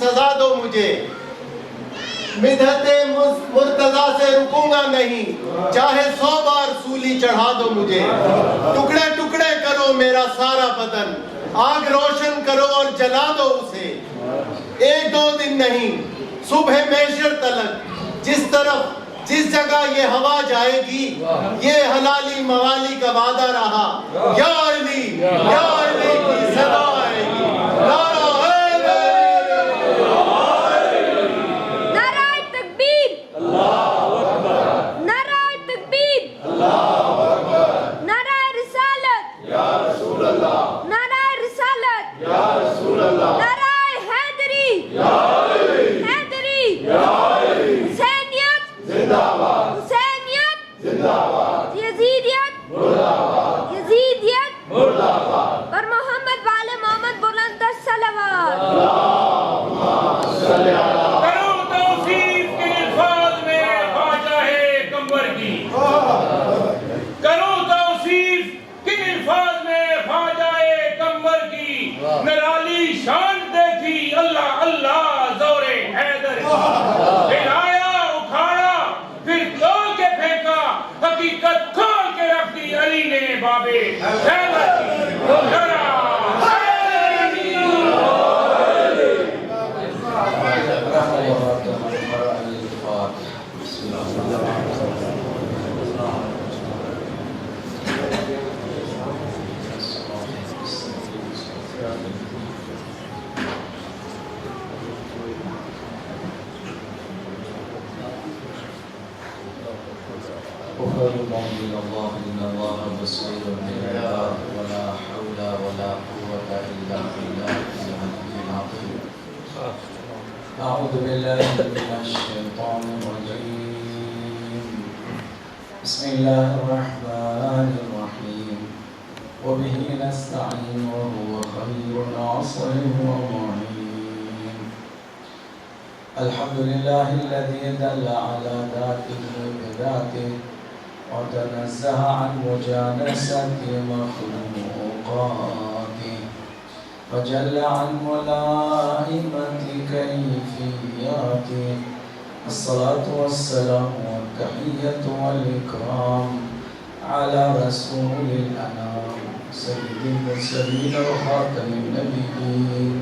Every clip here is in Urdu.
سزا دو مجھے، مدحت مرتضیٰ سے رکوں گا نہیں، چاہے 100 بار سولی چڑھا دو مجھے، ٹکڑے ٹکڑے کرو میرا سارا بدن، آگ روشن کرو اور جلا دو اسے، 1-2 دن نہیں، صبح محشر تلک، جس طرف جس جگہ یہ ہوا جائے گی، یہ حلالی موالی کا وعدہ رہا، یا علی کی صدا آئے گی، نعرہ أعوذ بالله من الشيطان الرجيم. بسم الله الرحمن الرحيم. وبه نستعين وهو خير الناصر ومعين. الحمد لله الذي دل على ذاته بذاته وتنزه عن مجانسة مخلوقاته وجل عن ملائمة كيفياته. الصلاة والسلام والتحية والإكرام على رسول الأنام سيد المرسلين وخاتم النبيين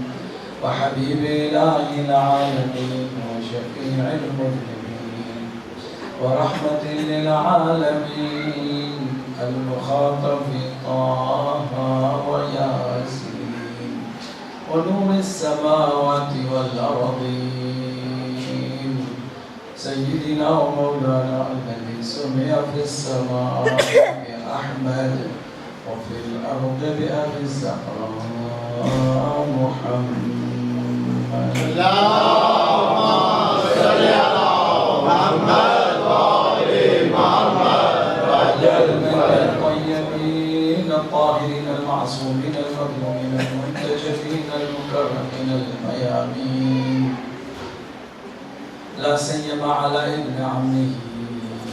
وحبيب إله العالمين وشفيع المذنبين ورحمة للعالمين المخاطب طه وياسين ونور السماوات والأرضين سيدنا ومولانا الذي سمي في السماء بأحمد وفي الأرض بأبي الزهراء محمد. اللهم صل على محمد وآل محمد وأجل من الطيبين الطاهرين المعصومين المظلومين المنتجبين المكرمين الميامين، لا سيما على ابن عمه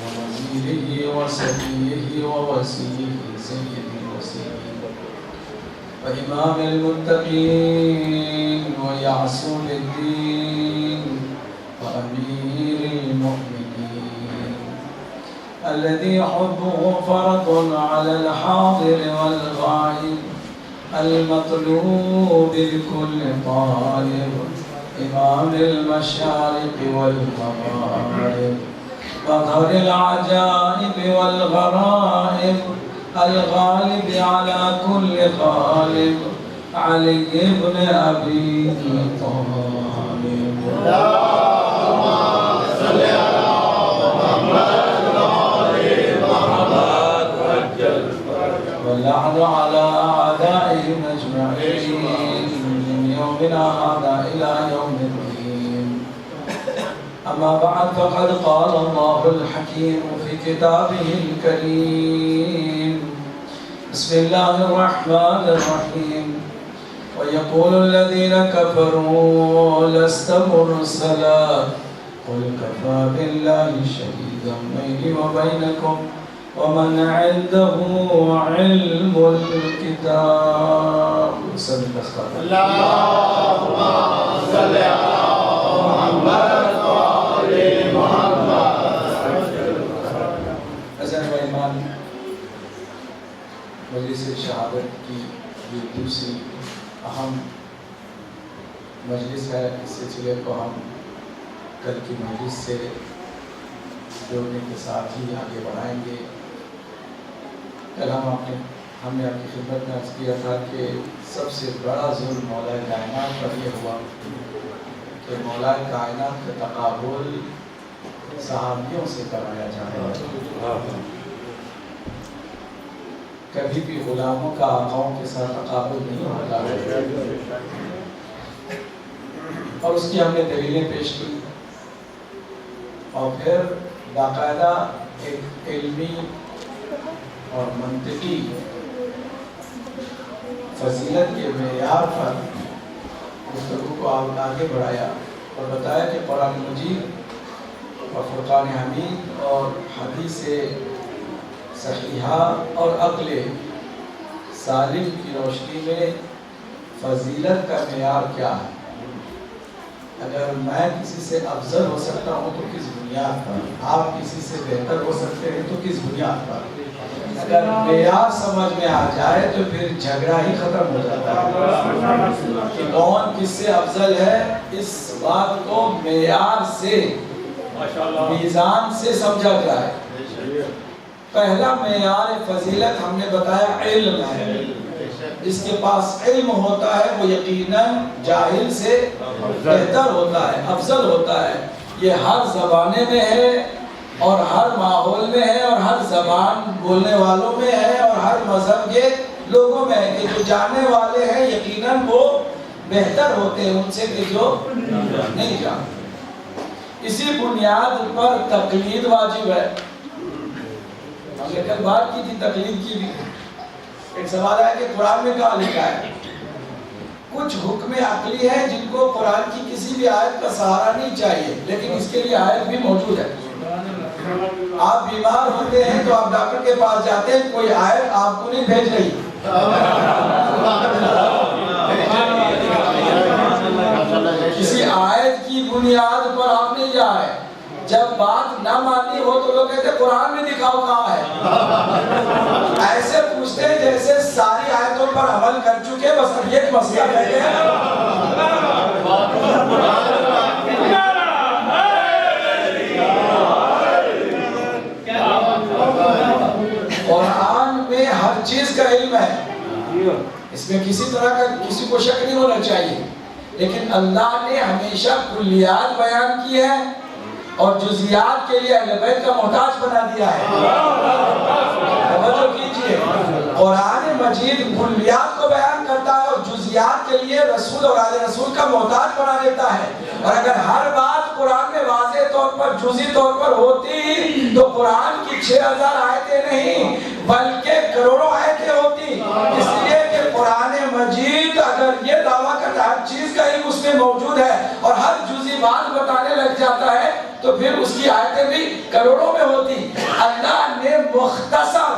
ووزيره وسفيه ووسيه سيد الوسيم وإمام المتقين ويعصم الدين وأمير المؤمنين الذي حبه فرض على الحاضر والغائب المطلوب بكل طالب، إمام المشارق والمغارب مظهر العجائب والغرائب الغالب على كل غالب علي بن أبي طالب. اللهم صل على محمد وآل محمد وعجل واللعن على أعدائهم أجمعين من يومنا هذا إلى يوم الدين. أما بعد فقد قال الله الحكيم في كتابه الكريم. بسم الله الرحمن الرحيم. ويقول الذين كفروا لست مرسلا قل كفى بالله شهيدا بيني وبينكم ومن عنده علم الكتاب. اللهم صل على یہ دوسری اہم مجلس ہے. اس سلسلے کو ہم کل کی مجلس سے جوڑنے کے ساتھ ہی آگے بڑھائیں گے. کل ہم نے آپ کی خدمت میں عرض کیا تھا کہ سب سے بڑا ظلم مولا کائنات پر یہ ہوا کہ مولا کائنات کا تقابل صحابیوں سے کرایا جا رہا ہے. کبھی بھی غلاموں کا آقاؤں کے ساتھ تقابل نہیں ہوتا ہے. اور اس کی ہم نے دلیلیں پیش کی اور پھر باقاعدہ ایک علمی اور منطقی فضیلت کے معیار پر گفتگو کو آگے بڑھایا اور بتایا کہ قرآن مجید اور فرقان حمید اور حدیث صحیحہ اور عقل سالم کی روشنی میں فضیلت کا معیار کیا ہے. اگر میں کسی سے افضل ہو سکتا ہوں تو کس بنیاد پر, آپ کسی سے بہتر ہو سکتے ہیں تو کس بنیاد پر. اگر معیار سمجھ میں آ جائے تو پھر جھگڑا ہی ختم ہو جاتا ہے کہ کون کس سے افضل ہے. اس بات کو معیار سے, میزان سے سمجھا جائے. پہلا معیار فضیلت ہم نے بتایا علم ہے. جس کے پاس علم ہوتا ہے وہ یقیناً جاہل سے بہتر ہوتا ہے, افضل ہوتا ہے. یہ ہر زمانے میں ہے اور ہر ماحول میں ہے اور ہر زبان بولنے والوں میں ہے اور ہر مذہب کے لوگوں میں ہے کہ جو جاننے والے ہیں یقیناً وہ بہتر ہوتے ہیں ان سے کہ جو نہیں جانتے. اسی بنیاد پر تقلید واجب ہے. ہم نے کل بات کی تھی تقلید کی بھی. ایک سوال ہے کہ قرآن میں کہاں لکھا ہے. کچھ حکم عقلی ہیں جن کو قرآن کی کسی بھی آیت کا سہارا نہیں چاہیے, لیکن اس کے لیے آیت بھی موجود ہے. آپ بیمار ہوتے ہیں تو آپ ڈاکٹر کے پاس جاتے ہیں, کوئی آیت آپ کو نہیں بھیج رہی. کسی آیت کی بنیاد پر آپ نہیں جائے. جب بات نہ مانی ہو تو لوگ کہتے ہیں قرآن میں دکھاؤ کہاں ہے. ایسے پوچھتے ہیں جیسے ساری آیتوں پر عمل کر چکے, بس اب یہ مسئلہ کہتے ہیں. قرآن میں ہر چیز کا علم ہے, اس میں کسی طرح کا کسی کو شک نہیں ہونا چاہیے. لیکن اللہ نے ہمیشہ کلیات بیان کی ہے اور جزیات کے لیے اہل بیت کا محتاج بنا دیا ہے. توجہ کیجئے, قرآن مجید کلیات کو بیان کرتا ہے اور جزیات کے لیے رسول اور آل رسول کا محتاج بنا دیتا ہے. اور اگر ہر بات قرآن میں واضح طور پر جزئی طور پر ہوتی تو قرآن کی 6000 آیتیں نہیں بلکہ کروڑوں آیتیں ہوتی. اس لیے کہ قرآن مجید اگر یہ دعویٰ کرتا ہے ہر چیز کا علم اس میں موجود ہے اور ہر جزئی بات بتانے لگ جاتا ہے تو پھر اس کی آیتیں بھی کروڑوں میں ہوتی. اللہ نے مختصر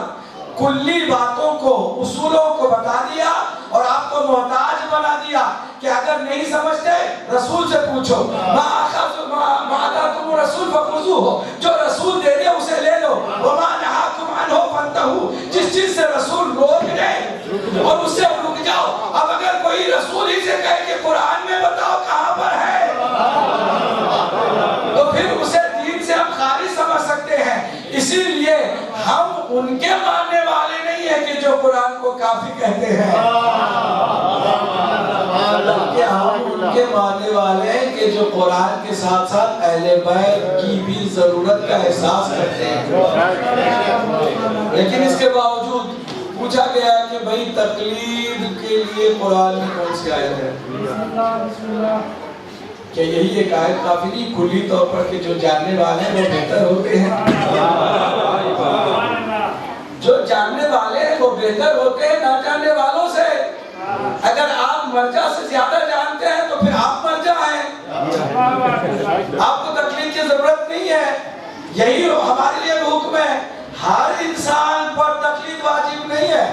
کلی باتوں کو, اصولوں کو بتا دیا اور آپ کو محتاج بنا دیا کہ اگر نہیں سمجھتے رسول سے پوچھو. ما آتاکم الرسول فخذوہ, جو رسول دے دے اسے لے لو. وما نہاکم عنہ فانتہوا, جس چیز سے رسول روک دے اور اس سے رک جاؤ. اب اگر کوئی رسول ہی سے کہے کہ قرآن میں بتاؤ کہاں پر ہے تو پھر اسے دین سے ہم خارج سمجھ سکتے ہیں. اسی لیے ہم ان کے ماننے والے نہیں ہیں کہ جو قرآن کو کافی کہتے ہیں, بلکہ ہم ان کے ماننے والے ہیں کہ جو قرآن کے ساتھ ساتھ اہل بیت کی بھی ضرورت کا احساس کرتے ہیں. لیکن اس کے باوجود پوچھا گیا کہ بھئی تقلید کے لیے قرآن میں کون سی آیت ہے؟ کہ یہی ایک آیت کافی نہیں, کلی طور پر کہ جو جاننے والے ہیں وہ بہتر ہوتے ہیں. جو جاننے والے ہیں وہ بہتر ہوتے ہیں نہ جاننے والوں سے. اگر آپ مرجع سے زیادہ جانتے ہیں تو پھر آپ مرجع ہیں, آپ کو تقلید کی ضرورت نہیں ہے. یہی ہمارے لیے حکم ہے. ہر انسان پر تقلید واجب نہیں ہے.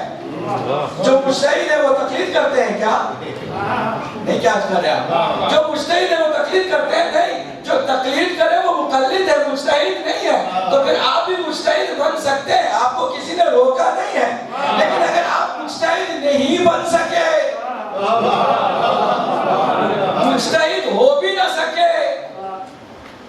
جو مجتہد ہے وہ تقلید کرتے ہیں کیا نہیں, کیا کر رہے ہیں جو مجتہد ہے وہ تقلید کرتے ہیں نہیں. جو تقلید کرے وہ مقلد ہے, مجتہد نہیں ہے. تو پھر آپ بھی مجتہد بن سکتے ہیں, آپ کو کسی نے روکا نہیں ہے. لیکن اگر آپ مجتہد نہیں بن سکے ہو بھی نہ سکے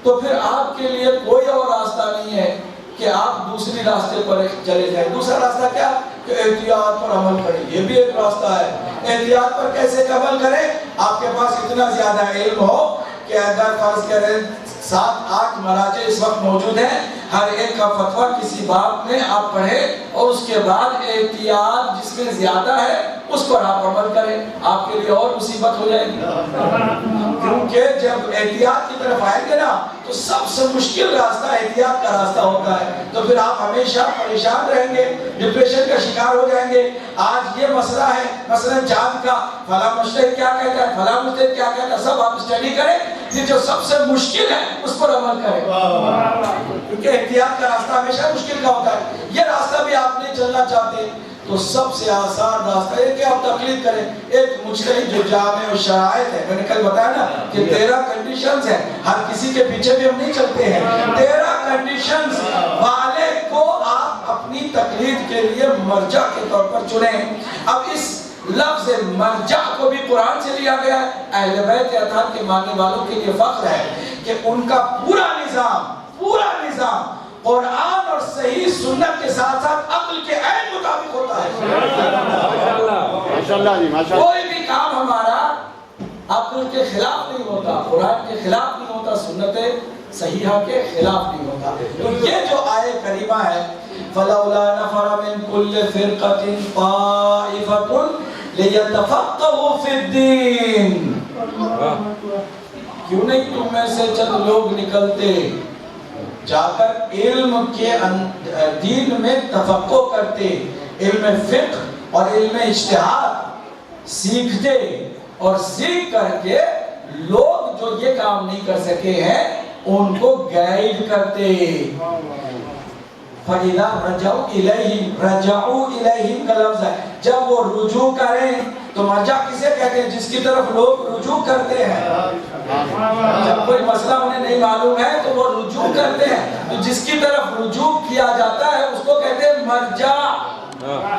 تو پھر آپ کے لیے کوئی اور راستہ نہیں ہے کہ آپ دوسری راستے پر چلے جائیں. دوسرا راستہ کیا؟ کہ احتیاط پر عمل کریں. یہ بھی ایک راستہ ہے. احتیاط پر کیسے عمل کریں؟ آپ کے پاس اتنا زیادہ علم ہو کہ اگر فرض کریں 7-8 مراجع اس وقت موجود ہیں, ہر ایک کا فتویٰ کسی باب میں آپ پڑھیں اور اس کے بعد احتیاط جس میں زیادہ ہے اس پر آپ عمل کریں. آپ کے لیے اور مصیبت ہو جائے گی, کیونکہ جب احتیاط کی طرف آئیں گے نا تو سب سے مشکل راستہ احتیاط کا راستہ ہوتا ہے. تو پھر آپ ہمیشہ پریشان رہیں گے, ڈپریشن کا شکار ہو جائیں گے. آج یہ مسئلہ ہے مثلا چاند کا, فلاں مجتہد کیا کہتا ہے, فلاں مجتہد کیا کہتا ہے, سب آپ اسٹڈی کریں. یہ جو سب سے مشکل ہے اس پر عمل کریں, کیونکہ احتیاط کا راستہ ہمیشہ مشکل کا ہوتا ہے. یہ راستہ بھی آپ نہیں چلنا چاہتے تو سب سے آسان راستہ ہے کہ آپ تقلید کریں. ایک مجتہد جو جامع و شرائط ہے, میں نے کل بتایا نا کہ 13 کنڈیشنز ہیں, ہر کسی کے پیچھے بھی ہم نہیں چلتے ہیں. 13 کنڈیشنز والے کو آپ اپنی تقلید کے لیے مرجع کے طور پر چنیں. اب اس لفظ مرجع کو بھی قرآن سے لیا گیا ہے. اہل بیت اطہار کے ماننے والوں کے لیے فخر ہے کہ ان کا پورا نظام قرآن اور صحیح سنت کے ساتھ ساتھ عقل کے عین مطابق ہوتا ہے. کوئی بھی کام ہمارا عقل کے خلاف نہیں ہوتا, قرآن کے خلاف نہیں ہوتا, سنت صحیحہ کے خلاف نہیں ہوتا. تو یہ جو آیت کریمہ ہے فَلَوْلَا نَفَرَ مِن كُلِّ فِرْقَةٍ طَائِفَةٌ لِيَتَفَقَّهُوا فِي الدِّينِ, کیوں نہیں تم میں سے چند لوگ نکلتے جا کر علم کے دین میں تفقہ کرتے, علم فقہ اور علم اجتہاد سیکھتے, اور سیکھ کر کے لوگ جو یہ کام نہیں کر سکے ہیں ان کو گائیڈ کرتے. فَإِذَا رَجَعُوا إِلَيْهِمْ کا لفظ ہے, جب وہ رجوع کریں تو مرجع کسے کہتے ہیں؟ جس کی طرف لوگ رجوع کرتے ہیں. جب کوئی مسئلہ انہیں نہیں معلوم ہے تو وہ رجوع کرتے ہیں, تو جس کی طرف رجوع کیا جاتا ہے اس کو کہتے ہیں مرجع.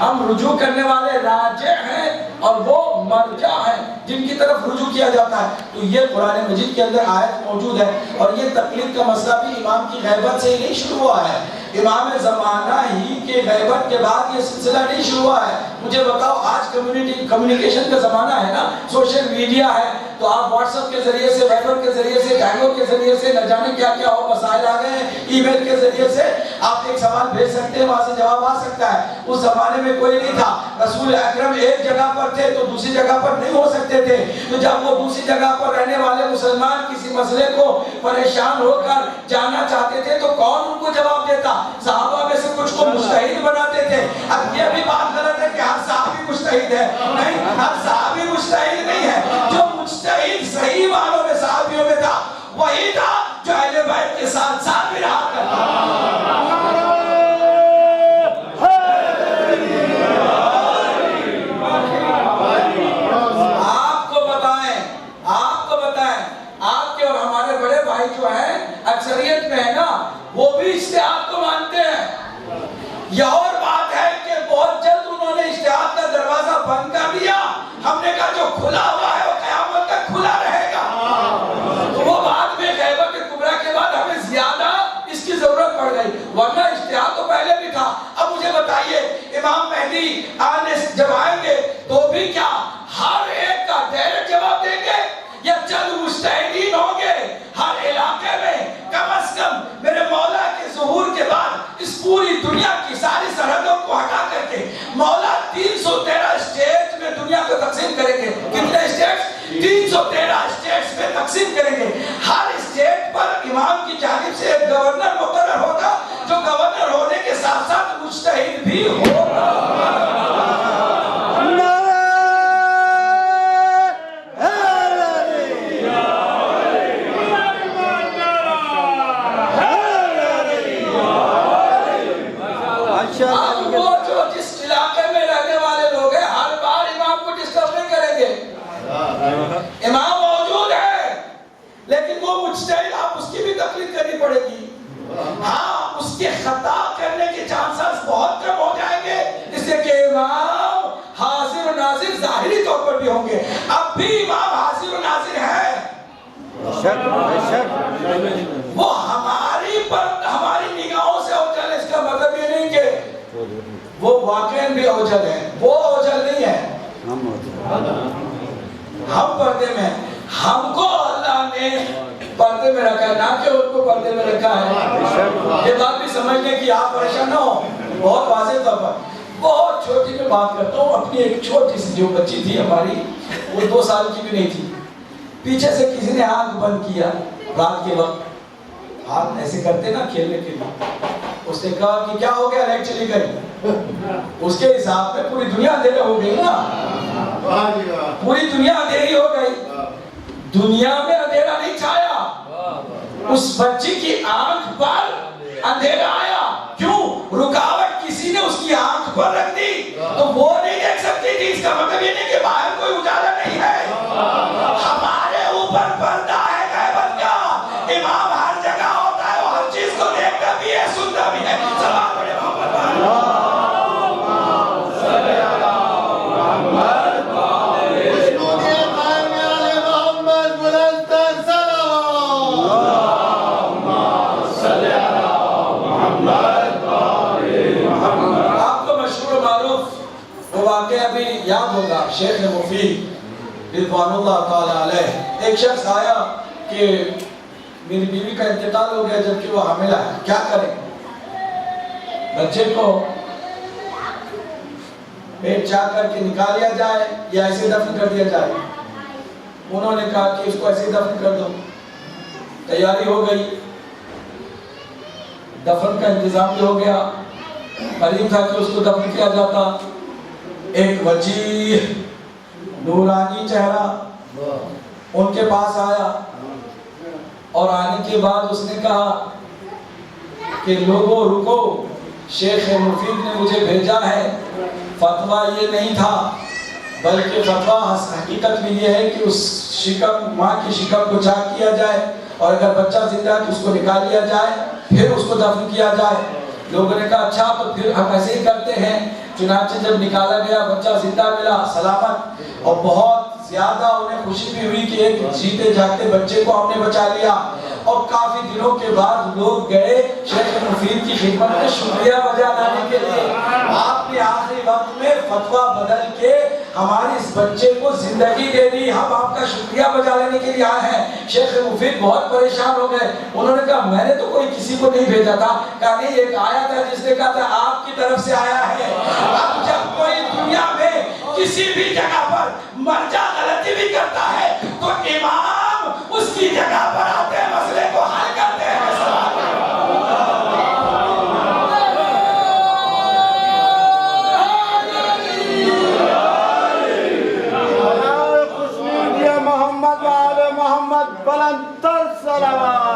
ہم رجوع کرنے والے راجع ہیں اور وہ مرجع ہیں جن کی طرف رجوع کیا جاتا ہے. تو یہ قرآن مجید کے اندر آیت موجود ہے. اور یہ تقلید کا مسئلہ بھی امام کی غیبت سے ہی نہیں شروع ہوا ہے, امام زمانہ ہی کے غیبت کے بعد یہ سلسلہ نہیں شروع ہوا ہے. مجھے بتاؤ, آج کمیونیکیشن کا زمانہ ہے نا, سوشل میڈیا ہے, تو آپ واٹس ایپ کے ذریعے سے, وائبر کے ذریعے سے, ٹینگو کے ذریعے سے, نہ جانے کیا کیا اور مسائل آ گئے ہیں. ای میل کے ذریعے سے آپ ایک سوال بھیج سکتے ہیں, وہاں سے جواب آ سکتا ہے. اس زمانے میں کوئی نہیں تھا, رسول اکرم ایک جگہ پر تھے تو دوسری جگہ پر نہیں ہو سکتے تھے. تو جب وہ دوسری جگہ پر رہنے والے مسلمان کسی مسئلے کو پریشان ہو کر جاننا چاہتے تھے تو کون ان کو جواب دیتا؟ صحابہ میں سے کچھ کو مجتہد بناتے تھے. اب یہ بھی بات غلط ہے کہ ہر صحابی مجتہد ہے, نہیں, ہر صحابی مجتہد نہیں ہے. جو مجتہد صحیح معنوں میں صحابیوں میں تھا وہی تھا جو اہل بیت کے ساتھ ساتھ بھی رہا کرتا. آپ کے اور ہمارے بڑے بھائی جو ہیں اکثریت میں ہے نا, وہ بھی اجتہاد کو مانتے ہیں. یہ اور بات ہے کہ بہت جلد انہوں نے اجتہاد کا دروازہ بند کر دیا. ہم نے کہا جو کھلا ہوا ہے وہ قیامت تک کھلا رہے گا. تو وہ بعد میں غیبت کبریٰ کے بعد ہمیں زیادہ اس کی ضرورت پڑ گئی, ورنہ اجتہاد تو پہلے بھی تھا. اب مجھے بتائیے, امام مہدی جب آئیں گے تو بھی کیا ہر ایک کا ڈائریکٹ جواب دیں گے یا چند مجتہدین ہوں گے ہر علاقے میں؟ کم از کم میرے مولا کے ظہور کے بعد اس پوری دنیا کی ساری سرحدوں کو ہٹا کر کے مولا 313 اسٹیٹ میں دنیا کو تقسیم کریں گے. کتنے اسٹیٹس؟ 313 اسٹیٹس میں تقسیم کریں گے. ہر اسٹیٹ پر امام کی جانب سے ایک گورنر مقرر ہوگا جو گورنر ہونے کے ساتھ ساتھ مجتہد بھی ہوگا. اب وہ جو جس علاقے میں رہنے والے لوگ ہیں ہر بار امام کو ڈسٹرب نہیں کریں گے. امام موجود ہے لیکن وہ مجتہد, آپ اس کی بھی تقلید کرنی پڑے گی. ہاں, اس کے خطا کرنے کے چانسز بہت کم ہو جائیں گے, اس لیے کہ امام حاضر و ناظر ظاہری طور پر بھی ہوں گے. اب بھی امام حاضر و ناظر ہے, وہ ہماری نگاہوں سے اوجھل ہے، اس کا مطلب یہ نہیں کہ وہ واقعی بھی اوجھل ہے، وہ اوجھل نہیں ہے، ہم پردے میں، ہم کو اللہ نے پردے میں رکھا ہے، نہ کہ ان کو پردے میں رکھا ہے۔ یہ بات بھی سمجھنے کی، آپ پریشان نہ ہو، بہت واضح طور پر بہت چھوٹی میں بات کرتا ہوں، اپنی ایک چھوٹی سی جو بچی تھی ہماری، وہ 2 سال کی بھی نہیں تھی، پیچھے سے کسی نے آنکھ بند کیا رات کے وقت، ہاتھ ایسے کرتے نا کھیلنے کے لیے، اس نے کہا کہ کیا ہو گیا، لائٹ چلی گئی۔ اس کے حساب میں پوری دنیا اندھیرا ہو گئی نا، پوری دنیا اندھیری ہو گئی، دنیا میں اندھیرا نہیں چھایا، اس بچی کی آنکھ پر اندھیرا آیا۔ کیوں؟ رکاوٹ کسی نے اس کی آنکھ پر رکھ دی، تو وہ نہیں دیکھ سکتی تھی۔ اس کا مطلب یہ نہیں کہ باہر کوئی اجالا نہیں ہے، ہمارے اوپر پردہ ہے غیبت کا۔ امام ہر جگہ ہوتا ہے، وہ ہر چیز کو دیکھتا بھی ہے، سنتا بھی ہے۔ سلام پڑھے محمد والے۔ ابھی یاد ہوگا شیخ مفید رضوان اللہ تعالیٰ علیہ، ایک شخص آیا کہ میری بیوی کا انتقال ہو گیا جبکہ وہ حاملہ ہے، کیا کریں؟ بچے کو پیٹ چاک کر کے نکالیا جائے یا ایسے دفن کر دیا جائے؟ انہوں نے کہا کہ اس کو ایسے دفن کر دو۔ تیاری ہو گئی، دفن کا انتظام بھی ہو گیا، قریب تھا کہ اس کو دفن کیا جاتا۔ ایک وجیہ نورانی چہرہ ان کے پاس آیا، اور آنے کے بعد اس نے کہا کہ لوگوں رکو، شیخ مفید نے مجھے بھیجا ہے، فتویٰ یہ نہیں تھا، بلکہ فتویٰ حقیقت میں یہ ہے کہ اس شکم، ماں کی شکم کو چاک کیا جائے، اور اگر بچہ زندہ ہے تو اس کو نکال لیا جائے، پھر اس کو دفن کیا جائے۔ لوگوں نے کہا اچھا تو پھر ہم ایسے ہی کرتے ہیں۔ چنانچہ جب نکالا گیا، بچہ زندہ ملا، سلامت، اور بہت زیادہ انہیں خوشی بھی ہوئی کہ ایک جیتے جاگتے بچے کو ہم نے بچا لیا۔ اور کافی دنوں کے بعد لوگ گئے شیخ مفید کی خدمت میں شکریہ بجا لانے کے لیے۔ آپ نے آخری وقت میں فتویٰ بدل کے ہمارے اس بچے کو زندگی دے دی، ہم آپ کا شکریہ بجا لینے کے لیے آئے ہیں۔ شیخ مفید بہت پریشان ہو گئے، انہوں نے کہا میں نے تو کوئی کسی کو نہیں بھیجا تھا۔ کہا نہیں، ایک آیا تھا جس نے کہا تھا آپ کی طرف سے آیا ہے۔ اب جب کوئی دنیا میں کسی بھی جگہ پر مرجع غلطی بھی کرتا ہے تو امام اس کی جگہ پر آتے ہیں، مسئلے کو حل کرتے ہیں۔ محمد وآل محمد بلند تر صلوات۔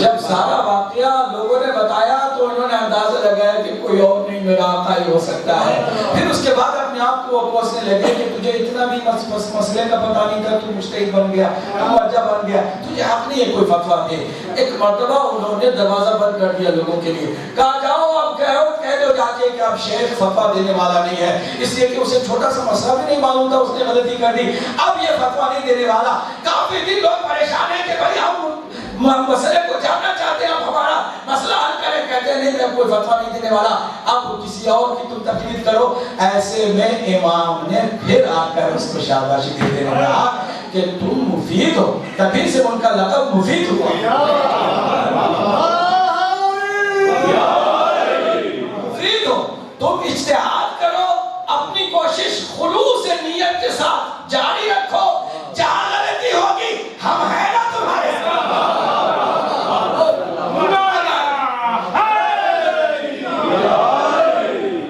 جب سارا واقعہ لوگوں نے بتایا تو انہوں نے اندازہ لگایا کہ کوئی اور نہیں، میرا آقا ہی ہو سکتا ہے۔ پھر اس کے بعد اپنے آپ کو کوسنے لگے کہ تجھے اتنا بھی مسئلے کا پتہ نہیں تھا، تو مجتہد بن گیا، تو مرجع بن گیا، تجھے حق نہیں ہے کوئی فتویٰ دے۔ ایک مرتبہ انہوں نے دروازہ بند کر دیا لوگوں کے لیے، کہا جاؤ اب کہہ دو جا کے کہ اب شیخ فتویٰ دینے والا نہیں ہے، اس لیے کہ اسے چھوٹا سا مسئلہ بھی نہیں معلوم تھا، اس نے غلطی کر دی، اب یہ فتویٰ نہیں دینے والا۔ کافی دن لوگ پریشان ہیں کہ بھائی ہم مسئلے کو جاننا چاہتے ہیں، اب ہمارا مسئلہ حل کریں، کہتے ہیں نہیں میں کوئی فتویٰ نہیں دینے والا، اب کسی اور کی تم تقلید کرو۔ ایسے میں امام نے پھر آ کر اس کو شاباشی دے دینے لگا کہ تم مفید ہو، تبھی سے ان کا لقب مفید ہوا۔ مفید ہو، تم اجتہاد کرو، اپنی کوشش خلوص نیت کے ساتھ جاری رکھو، جہاں غلطی ہوگی ہم ہیں نا تمہارے ساتھ۔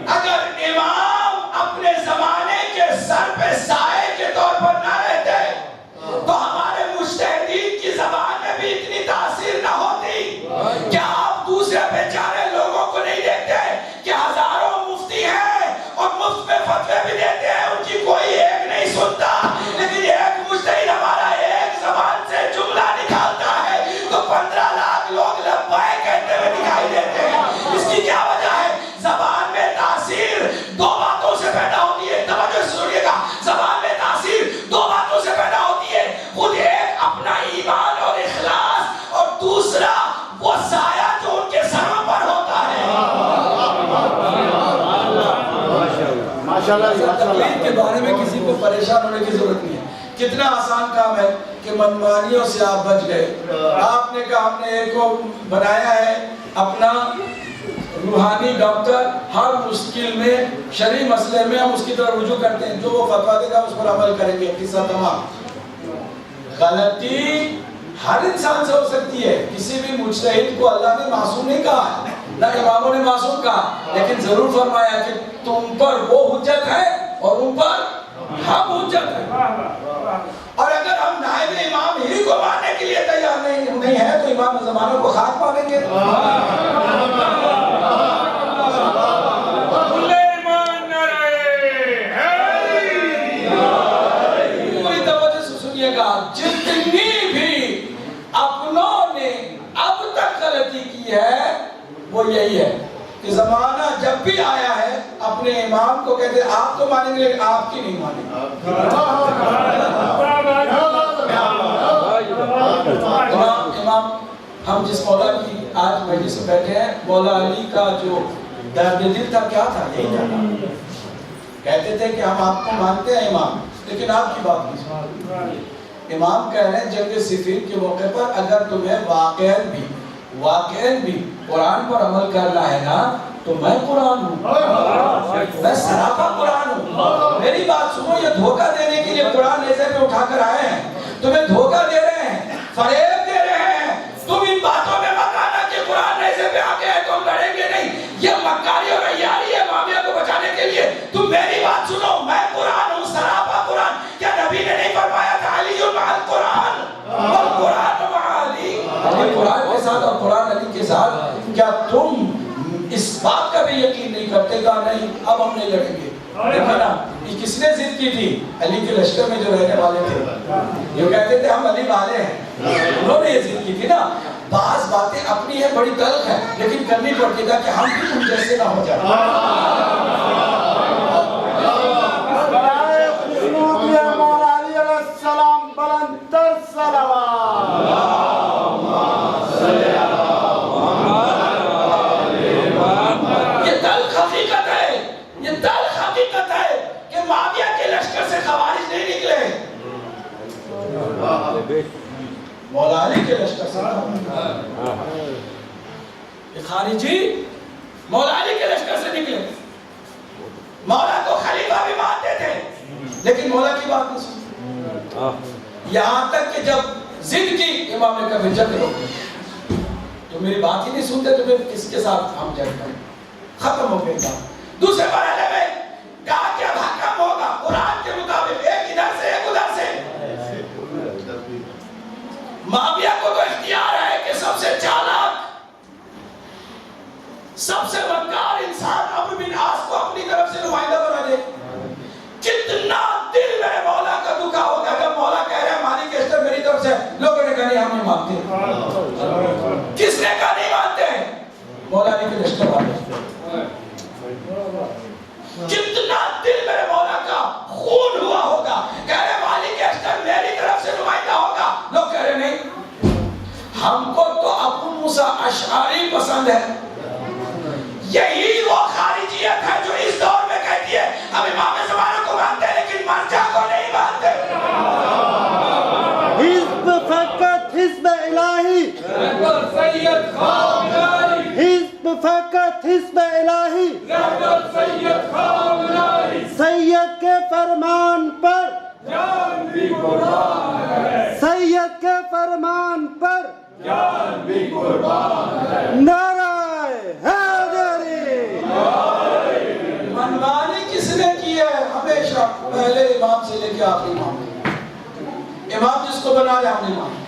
اگر امام اپنے زمانے کے سر پہ سائے کے طور پر نہ رہتے تو ہمارے مجتہدین کی زبان میں بھی اتنی تاثیر نہ ہوتی۔ تقلید کے بارے میں کسی کو پریشان ہونے کی ضرورت نہیں ہے. کتنا آسان کام ہے کہ منمانیوں سے آپ بچ گئے. آپ نے کہا ہم نے ایک کو بنایا ہے اپنا روحانی ڈاکٹر, ہر مشکل میں شرعی مسئلے میں ہم اس کی طرف رجوع کرتے ہیں, جو وہ فتویٰ دے گا اس پر عمل کریں گے. قصہ تمام. غلطی ہر انسان سے ہو سکتی ہے, کسی بھی مجتہد کو اللہ نے معصوم نہیں کہا ہے, نہ اماموں نے معصوم کہا, لیکن ضرور فرمایا کہ تم پر وہ حجت ہے اور ان پر ہم حجت ہے. اور اگر ہم نائب امام ہی کو ماننے کے لیے تیار نہیں ہے تو امام زمانوں کو خاک مانیں گے. پوری توجہ سے سنیے گا. جتنی بھی اپنوں نے اب تک غلطی کی ہے وہ یہی ہے کہ زمانہ جب بھی آیا ہے اپنے امام کو کہتے ہیں آپ تو مانیں گے لیکن آپ کی نہیں مانیں گے. امام ہم جس مولا کی آج مجلس میں بیٹھے ہیں, مولا علی کا جو درد دل تھا کیا تھا, یہی تھا. کہتے تھے کہ ہم آپ کو مانتے ہیں امام, لیکن آپ کی بات نہیں سنتے. امام کہہ رہے ہیں جنگ صفین کے موقع پر اگر تمہیں واقعاً بھی قرآن پر عمل کرنا ہے نا تو میں قرآن ہوں, میں سراپا قرآن ہوں. میری بات سنو, یہ دھوکہ دینے کے لیے قرآن نیزے پہ اٹھا کر آئے ہیں, تمہیں دھوکہ دے رہے ہیں, فریب دے رہے ہیں. تم ان باتوں میں مت آنا کہ قرآن نیزے پہ آ گیا ہے تو ہم لڑیں گے نہیں. یہ مکاری اور عیاری ہے معاویہ کو بچانے کے لیے. تم میری بات سنو, میں قرآن ہوں, سراپا قرآن. کیا نبی نے نہیں فرمایا تھا علی مع القرآن والقرآن مع علی؟ علی قرآن کے ساتھ اور قرآن علی کے ساتھ. کیا تم اس بات کا بھی یقین نہیں کرتے گا؟ نہیں, اب ہم نہیں لڑیں گے. دیکھا نا, یہ کس نے ضد کی تھی؟ علی کے لشکر میں جو رہنے والے تھے, جو کہتے تھے ہم علی والے ہیں, انہوں نے یہ ضد کی تھی نا. بعض باتیں اپنی ہے, بڑی تلخ ہے, لیکن کرنی پڑتی تھا کہ ہم بھی ان جیسے نہ ہو جائیں. مولا علی علیہ السلام بلند تر صلوات. حقیقت ہے کہ معاویہ کے لشکر سے خوارج نہیں نکلے, مولا علی کے لشکر سے خارجی مولا علی کے لشکر سے نکلے. مولا کو خلیفہ بھی مانتے تھے لیکن مولا کی بات نہیں سنتے. یہاں تک کہ جب ضد کی, امام نے کہا پھر جنگ کرو, تو میری بات ہی نہیں سنتے تو پھر کس کے ساتھ ہم جنگ کریں. ختم ہو گئی بات. دوسرے مرحلے میں کہا کہ اب حکم ہوگا قرآن کے مطابق, ایک ادھر سے ایک ادھر سے. معاویہ کو تو اختیار ہے کہ سب سے چالاک, سب سے مکار انسان عمرو بن عاص کو اپنی طرف سے نمائندہ بنا دے. کتنا دل میں مولا کا دکھا ہوگا جب مولا کہہ رہے ہیں مالک اشتر میری طرف سے. لوگوں نے کہا نہیں ہم نہیں مانتے. کس نے کہا نہیں مانتے؟ مولا نے کہ اشتر والے. کتنا دل میرے مولا کا خون ہوا ہوگا, کہہ رہے مالک اشتر میری طرف سے نمائندہ ہوگا. لوگ کہہ رہے نہیں, ہم کو تو ابو موسیٰ اشعری پسند ہے. یہی وہ خارجیت ہے جو اس دور میں کہتی ہے ہم امام زمانہ کو مانتے ہیں لیکن مرجع کو نہیں مانتے. حزب فقط حزب الہی, حزب فقط حزب الہی, سید کے فرمان پر, سید کے فرمان پر نعرہ حیدری. منمانی کس نے کی ہے؟ ہمیشہ پہلے امام سے لے کے آخری امام. امام جس کو بنا لے ہم نہیں مانتے.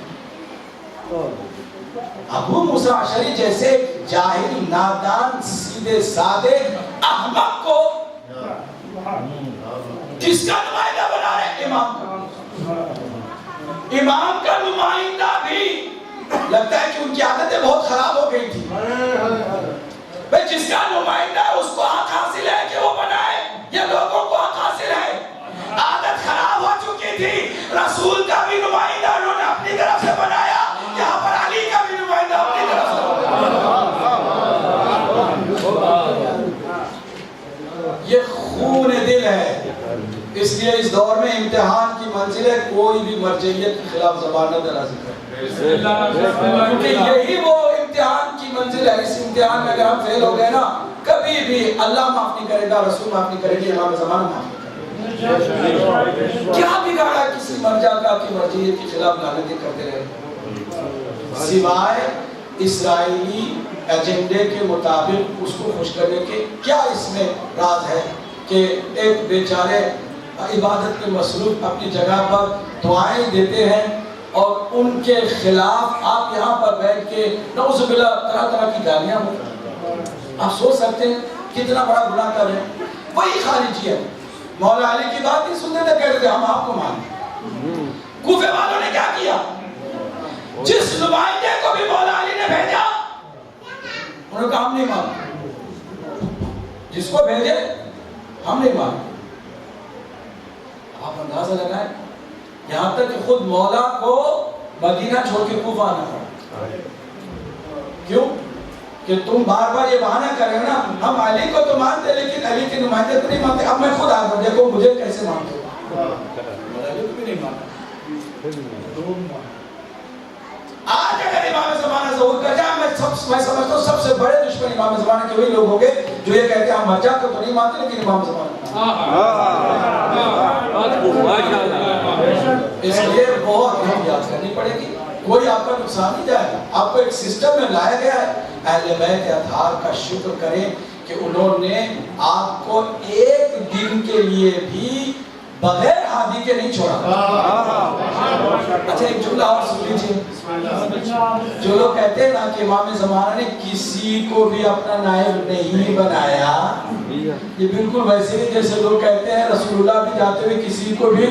ابو موسیٰ اشعری جیسے جاہل, نادان, سیدھے سادے احمق کو کس کا نمائندہ بنا رہے؟ امام کا. امام کا نمائندہ بھی لگتا ہے کہ ان کی عادتیں بہت خراب ہو گئی تھی. بھئی جس کا نمائندہ ہے اس کو حق حاصل ہے کہ وہ بنائے, یا لوگوں کو حق حاصل ہے؟ عادت خراب ہو چکی تھی. رسول کا بھی نمائندہ انہوں نے اپنی طرف سے بنایا, یہاں پر علی کا بھی نمائندہ اپنی طرف سے بنایا. یہ خون دل ہے. اس لیے اس دور میں امتحان کی منزل ہے, کوئی بھی مرجعیت کے خلاف زبان نہ دراز کرے, کیونکہ یہی وہ امتحان کی منزل ہے. اس امتحان میں اگر ہم فیل ہو گئے نا, کبھی بھی اللہ معاف نہیں کرے گا, رسول معاف نہیں کرے گی, امام زمانہ معاف نہیں کرے گا. کیا بگاڑا کسی مرجع کا کہ مرجعیت کے خلاف لعنتیں کرتے رہے, سوائے اسرائیلی ایجنڈے کے مطابق اس کو خوش کرنے کے. کیا اس میں راز ہے کہ ایک بیچارے عبادت میں مصروف اپنی جگہ پر دعائیں دیتے ہیں اور ان کے خلاف آپ یہاں پر بیٹھ کے نعوذ باللہ طرح طرح کی گالیاں ہوتی. آپ سوچ سکتے ہیں کتنا بڑا گناہ کر رہے ہیں. وہی خارجی ہے, مولا علی کی بات نہیں سنتے تھے, کہتے تھے ہم آپ کو مانتے. کوفے والوں نے کیا کیا, جس نمائندے کو بھی مولا علی نے بھیجا انہوں نے کہا ہم نہیں مانتے, جس کو بھیجے ہم نہیں مانتے. آپ اندازہ لگائیں, یہاں تک کہ خود مولا کو مدینہ چھوڑ کے کوفہ آنا پڑا. کیوں کہ تم بار بار یہ بہانہ کر رہے ہو نا, ہم علی کو تو مانتے لیکن علی کے نمائندے کو نہیں مانتے. اب میں خود آ گیا, دیکھو مجھے کیسے مانتے ہو, علی کو بھی نہیں مانتا. آج اگر امام زمانہ ظہور کر جائے, میں سمجھتا ہوں سب سے بڑے دشمن امام زمانہ کے وہی لوگ ہوں گے جو یہ کہتے ہیں ہم مرجع کو تو نہیں مانتے لیکن امام زمانہ. اس لیے بہت احتیاط کرنی پڑے گی, کوئی آپ کا نقصان نہیں جائے گا. آپ کو ایک سسٹم میں لایا گیا ہے. اہل بیت اطہار کا شکر کریں کہ انہوں نے آپ کو ایک دن کے لیے بھی بغیر ہادی کے نہیں چھوڑا. اچھا ایک جملہ اور سن لیجیے, جو لوگ کہتے ہیں نا کہ امام زمانہ نے کسی کو بھی اپنا نائب نہیں بنایا, یہ بالکل ویسے ہی جیسے لوگ کہتے ہیں رسول اللہ بھی جاتے ہوئے کسی کو بھی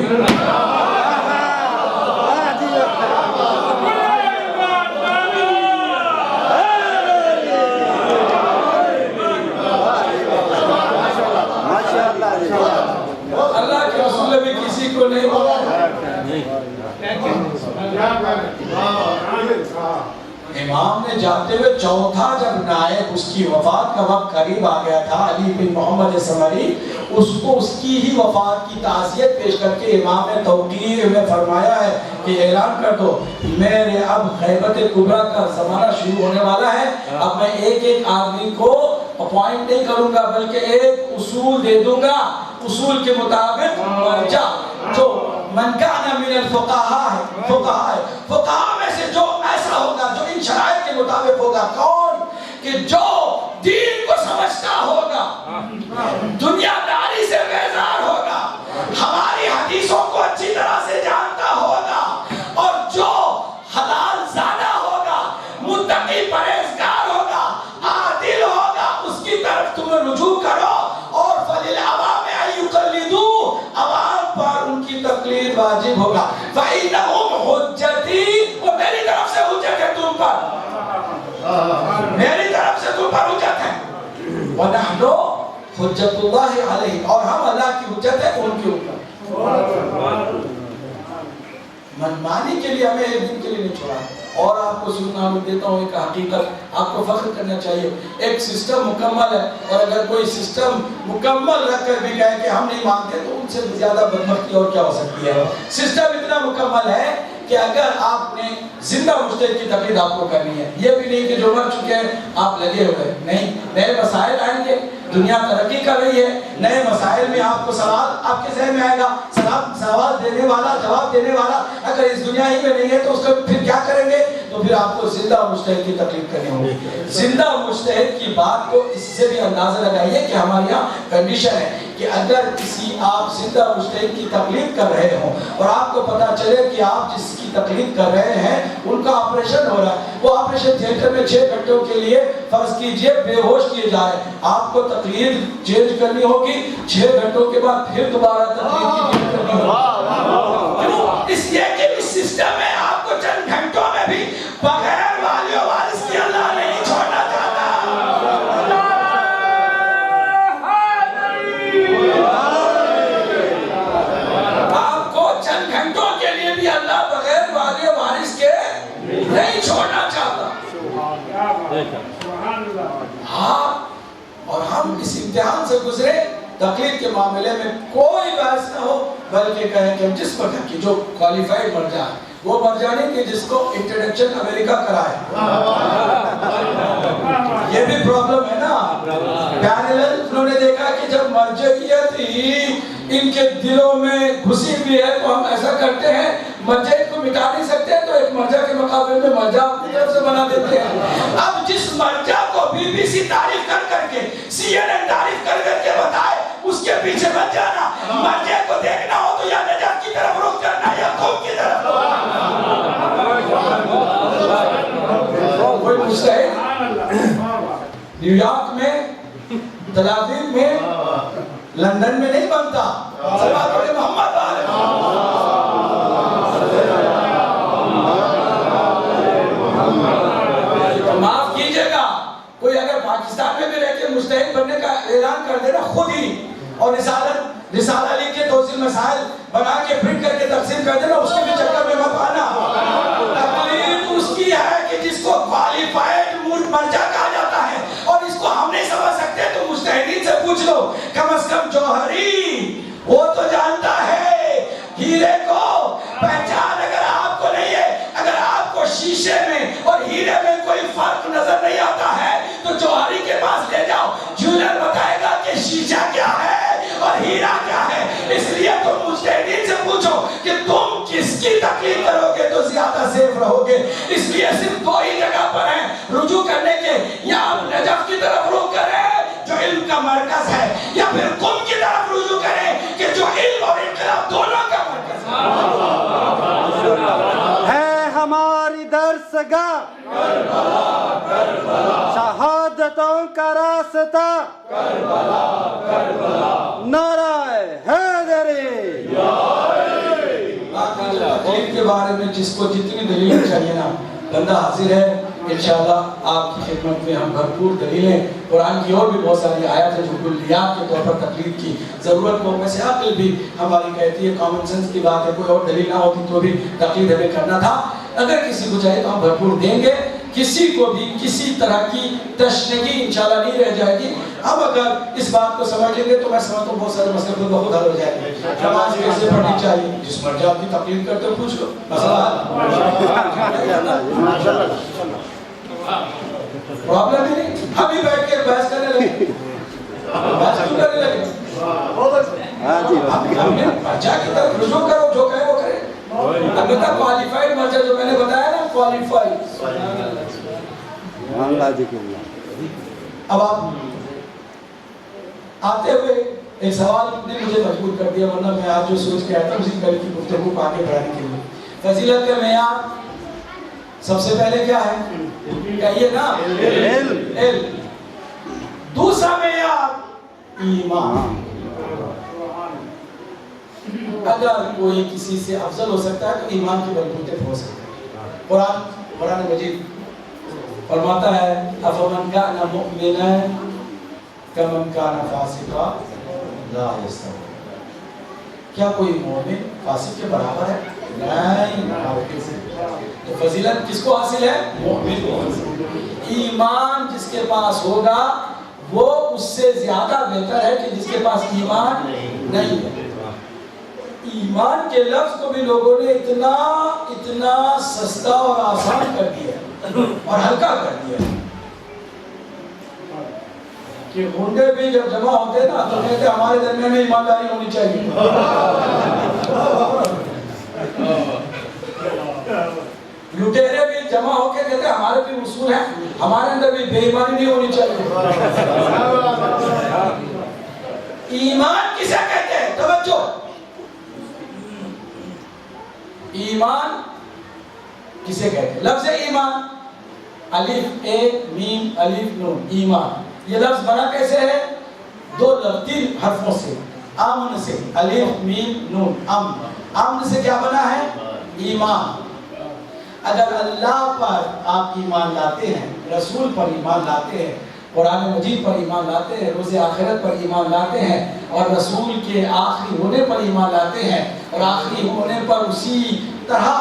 اللہ کے رسول نے بھی کسی کو نہیں بولا. امام نے جاتے ہوئے چوتھا جب نائب اس کی وفات کا وقت قریب آ گیا تھا, علی بن محمد ثمری, اس کو اس کی ہی وفات کی تعزیت پیش کر کے امام نے توقیر میں فرمایا ہے کہ اعلان کر دو میرے اب غیبت کبریٰ کا زمانہ شروع ہونے والا ہے. اب میں ایک ایک آدمی کو اپوائنٹ نہیں کروں گا بلکہ ایک اصول دے دوں گا, اصول کے مطابق مرجع جو من کان من الفقہاء, فقہاء میں سے جو ایسا ہوگا جو ان شرائط کے مطابق ہوگا. کون کہ جو دین کو سمجھتا ہوگا, دنیا داری سے بیزار ہوگا, ہماری حدیثوں کو اچھی طرح سے جانتا ہوگا, اور جو حلال زادہ ہوگا, متقی پرہیزگار ہوگا, عادل ہوگا, اس کی طرف تم رجوع کرو. اور فَلِلْعَوَامِ أَن يُقَلِّدُوا, عوام پر ان کی تقلید واجب ہوگا. فَإِنَّهُمْ حُجَّتِي, وہ میری طرف سے حجت ہے تم پر, میری طرف سے تم پر حجت ہے. وَنَحْنُ حُجَّتُ اللَّهِ عَلَيْهِ, اور ہم اللہ کی حجت ہے ان کے اوپر. منمانی کے لیے ہمیں ایک دن کے لیے نہیں چھوڑا. اور آپ کو سننا میں دیتا ہوں ایک حقیقت, آپ کو فخر کرنا چاہیے. ایک سسٹم مکمل ہے, اور اگر کوئی سسٹم مکمل رکھ کر بھی کہے کہ ہم نہیں مانتے تو ان سے زیادہ بدبختی اور کیا ہو سکتی ہے. سسٹم اتنا مکمل ہے کہ اگر آپ نے زندہ مجتہد کی تقلید آپ کو کرنی ہے, یہ بھی نہیں کہ جو مر چکے ہیں آپ لگے ہوئے, نہیں, نئے مسائل آئیں گے, دنیا ترقی کر رہی ہے, نئے مسائل میں آپ کو سوال آپ کے ذہن میں آئے گا, سوال دینے والا, جواب دینے والا اگر اس دنیا ہی میں نہیں ہے تو اس کو پھر کیا کریں گے؟ تو پھر آپ کو زندہ مجتہد کی تقلید کرنی ہوگی. زندہ مجتہد کی بات کو اس سے بھی اندازہ لگائیے کہ ہمارے یہاں کنڈیشن ہے کہ اگر کسی آپ زندہ مجتہد کی تقلید کر رہے ہوں اور آپ کو پتا چلے کہ آپ جس کی تقلید کر رہے ہیں ان کا آپریشن ہو رہا ہے, وہ آپریشن تھیٹر میں 6 گھنٹوں کے لیے فرض کیجئے بے ہوش کیے جائے, آپ کو تقلید چینج کرنی ہوگی, 6 گھنٹوں کے بعد پھر دوبارہ تقلید کی چینج کرنی ہوگی. کیوں؟ اس لیے کہ اس سسٹم میں آپ کو چند گھنٹوں میں بھی بغیر والی و وارث کی اللہ نہیں چھوڑنا چاہتا. آپ کو چند گھنٹوں کے لیے بھی اللہ بغیر والی و وارث کے نہیں چھوڑنا چاہتا. آپ اور ہم اس امتحان سے گزرے تقلید کے معاملے میں کوئی بحث نہ ہو، بلکہ کہیں کہ جس مرجع کی جو کوالیفائڈ مرجع ہے وہ مرجع نہیں کہ جس کو انٹروڈکشن امریکہ کرائے. یہ بھی پرابلم ہے نا. پیرالل انہوں نے دیکھا کہ جب مرجعیت ہی ان کے دلوں میں گھسی ہوئی ہے تو ہم ایسا کرتے ہیں، مرجعیت کو مٹا نہیں سکتے تو ایک مرجع کے مقابلے میں مرجع اپنی طرف سے بنا دیتے ہیں. اب جس مرجع کو BBC تعریف کر کے CNN تعریف کر کے بتائے اس کے پیچھے مت جانا. مرجع کو دیکھنا ہو تو یا نجات کی طرف رخ کرنا یا قوم کی طرف. کوئی مجتہد نیو یارک میں، تل ابیب میں، لندن میں نہیں بنتا. محمد معاف کیجئے گا، کوئی اگر پاکستان میں بھی رہ کے مجتہد بننے کا اعلان کر دے نا خود ہی، اور رسالہ لکھ کے توضیح مسائل بنا کے پرنٹ کر کے تقسیم کر دینا، اس کے بھی چکر میں مت آنا. تقلید اس کی ہے کہ جس کو کوالیفائڈ مرجع کہا جاتا ہے، اور اس کو ہم نہیں سمجھ سکتے تو مجتہدین سے پوچھ لو. کم از کم جوہری وہ تو جانتا ہے ہیرے کو پہچان. اگر آپ کو نہیں ہے، اگر آپ کو شیشے میں اور ہیرے میں کوئی فرق نظر نہیں آتا ہے تو جوہری کے پاس لے جاؤ، جولر بتائے گا کہ شیشہ کیا ہے اور ہیرا کیا ہے. اس لیے تم مجتہدین سے پوچھو کہ تم کس کی تقلید کرو گے تو زیادہ سیف رہو گے. اس لیے صرف دو ہی جگہ پر ہیں رجوع کرنے کے، یا آپ نجف کی طرف رخ کریں جو علم کا مرکز ہے، یا پھر قم کی طرف رجوع کریں کہ جو علم اور انقلاب دونوں کا مرکز ہے ہماری درسگاہ شہادتوں کا راستہ. نعرہ حیدری. تقلید کے بارے میں جس کو جتنی دلیلیں چاہیے نا بندہ حاضر ہے. انشاءاللہ آپ کی خدمت میں ہم بھرپور دلیلیں، قرآن کی اور بھی بہت ساری آیات ہیں جو کلیات کے طور پر تقلید کی ضرورت کو ویسے عقل بھی ہماری کہتی ہے، کامن سینس کی بات ہے، کوئی اور دلیل نہ ہوتی تو بھی تقلید ہمیں کرنا تھا. اگر کسی کو چاہے تو ہم بھرپور دیں گے. کسی کو بھی کسی طرح کی تشنگی انشاءاللہ نہیں رہ جائے گی. اب اگر اس بات کو سمجھیں گے تو میں سمجھتا ہوں بہت سارے مسئلے خود بخود حل ہو جائیں گے. نماز کیسے پڑھنی چاہیے، جس مرجع آپ کی تقلید کرتے ہو پوچھ لو، مسئلہ پرابلم ہی نہیں. ابھی بیٹھ کے بحث کرنے لگے، بحث کیوں کرنے لگے؟ ہم نے مرجع کی طرف رجوع کرو، جو کہے وہ کرے. البتہ کوالیفائڈ مرجع جو میں نے بتایا نا، کوالیفائڈ. اب آپ آتے ہوئے ایک سوال نے مجھے مجبور کر دیا، ورنہ میں آج جو سوچ کے آیا تھا اسی کل کی گفتگو کو آگے بڑھانے کے لیے. فضیلت کا معیار سب سے پہلے کیا ہے؟ کہیے نا، علم. دوسرا معیار ایمان. اگر کوئی کسی سے افضل ہو سکتا ہے تو ایمان کی بلبوتے ہو سکتا ہے. قرآن مجید فرماتا ہے افمن کان مؤمنا کمن کان فاسقا لا یستوون. کیا کوئی مومن فاسق کے برابر ہے؟ نہیں. تو فضیلت کس کو حاصل ہے؟ مومن کو حاصل. ایمان جس کے پاس ہوگا وہ اس سے زیادہ بہتر ہے کہ جس کے پاس ایمان نہیں ہے. ایمان کے لفظ کو بھی لوگوں نے اتنا سستا اور آسان کر دیا اور ہلکا کر دیا کہ گنڈے بھی جب جمع ہوتے نا تو کہتے ہمارے درمیان میں ایمانداری ہونی چاہیے. لٹیرے بھی جمع ہو کے کہتے ہمارے بھی اصول ہیں، ہمارے اندر بھی بے ایمانی نہیں ہونی چاہیے. ایمان کسے کہتے ہیں؟ توجہ. ایمان کسے کہتے ہیں؟ لفظ ایمان، الف اے میم الف نون، ایمان. یہ لفظ بنا کیسے ہے؟ تین حرفوں سے، امن سے، الف میم نون، امن. امن سے کیا بنا ہے؟ ایمان. اگر اللہ پر آپ ایمان لاتے ہیں، رسول پر ایمان لاتے ہیں، قرآن مجید پر ایمان لاتے ہیں، روز آخرت پر ایمان لاتے ہیں، اور رسول کے آخری ہونے پر ایمان لاتے ہیں، اور آخری ہونے پر اسی طرح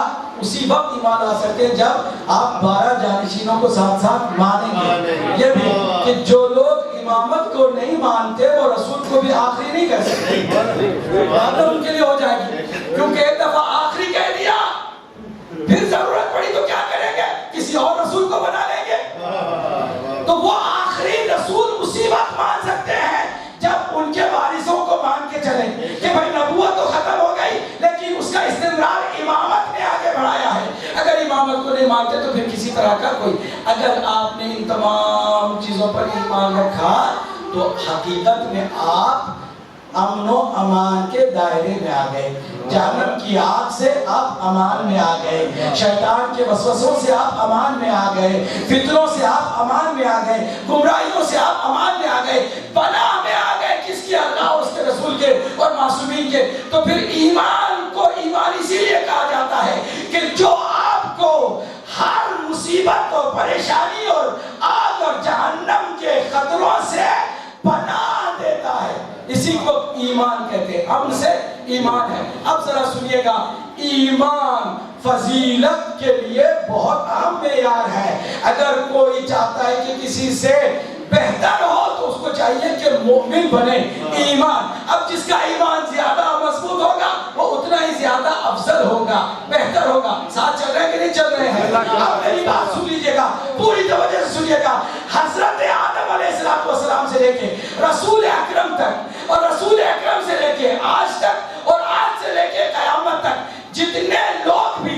اسی وقت ایمان لا سکتے ہیں جب آپ 12 جانشینوں کو ساتھ ساتھ مانیں گے. یہ بھی کہ جو لوگ امامت کو نہیں مانتے وہ رسول کو بھی آخری نہیں کہہ سکتے. بات تو ان کے لیے ہو جائے گی کیونکہ ایک دفعہ آخری کہہ دیا پھر ضرورت پڑی تو کیا کریں گے؟ کسی اور رسول کو بنا لیں گے. تو وہ آخری رسول مصیبت مان سکتے ہیں جب ان کے وارثوں کو مان کے چلیں کہ بھائی نبوت تو ختم ہو گئی لیکن اس کا استمرار امامت نے آگے بڑھایا ہے. اگر امامت کو نہیں مانتے تو پھر کسی طرح کا کوئی. اگر آپ نے ان تمام چیزوں پر ایمان رکھا تو حقیقت میں آپ امن و امان کے دائرے میں آ گئے. جہنم کی آگ سے آپ امان میں آ گئے, شیطان کے وسوسوں سے آپ امان میں آ گئے, فتنوں سے آپ امان میں آ گئے, گمراہیوں سے آپ امان میں آ گئے, پناہ میں آ گئے. کس کی؟ اللہ اور اس کے رسول کے اور معصومین کے. تو پھر ایمان کو ایمان اسی لیے کہا جاتا ہے کہ جو آپ کو ہر مصیبت اور پریشانی اور آگ اور جہنم کے خطروں سے پناہ دیتا ہے, اسی کو ایمان کہتے ہیں. امن سے ایمان ہے. اب ذرا سنیے گا, ایمان فضیلت کے لیے بہت اہم معیار ہے. اگر کوئی چاہتا ہے کہ کسی سے بہتر ہو تو اس کو چاہیے کہ مومن بنے. ایمان, اب جس کا ایمان زیادہ مضبوط ہوگا وہ اتنا ہی زیادہ افضل ہوگا, بہتر ہوگا. ساتھ چل رہے ہیں کہ نہیں چل رہے ہیں؟ اب میری بات سن لیجئے گا, پوری توجہ سے سنیے گا. حضرت آدم علیہ السلام سے لے کے رسول اکرم تک اور رسول اکرم سے لے کے آج تک اور آج سے لے کے قیامت تک جتنے لوگ بھی